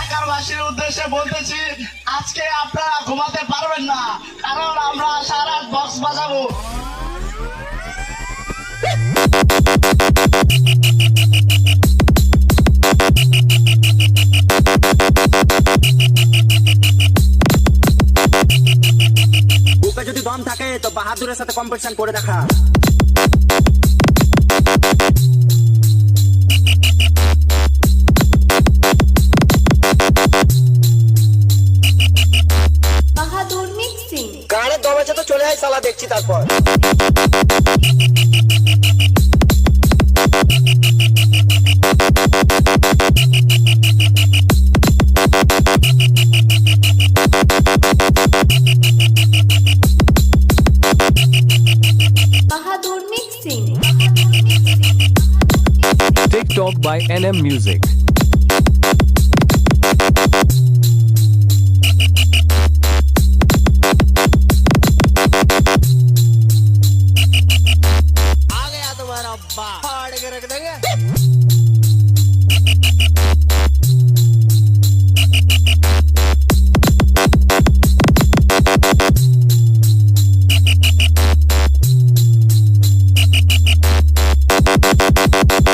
ঢাকার বাসীর উদ্দেশ্যে বলতেছি, আজকে আপনারা ঘুমাতে পারবেন না, কারণ আমরা সারা রাত বক্স বাজাবো। বুকে যদি দম থাকে তো বাহাদুরের সাথে কম্পিটিশন করে দেখা। বাহাদুর মিক্সিং। গানের দম আছে তো চলে আয় সালা, দেখছি তারপর। Bahadur mixing. TikTok by NM Music. आ गया तुम्हारा अब्बा, फाड़ के रख देंगे।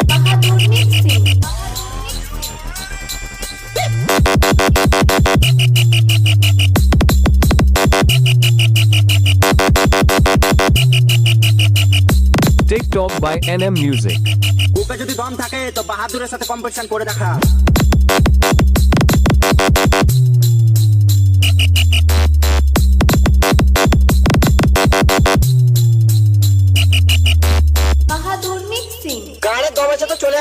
Bahadur mixing. TikTok by NM Music. বুকে যদি দম থাকে তো বাহাদুরের সাথে কম্পিটিশন করে দেখা। বাহাদুর মিক্সিং। গানের দম আছে তো চলে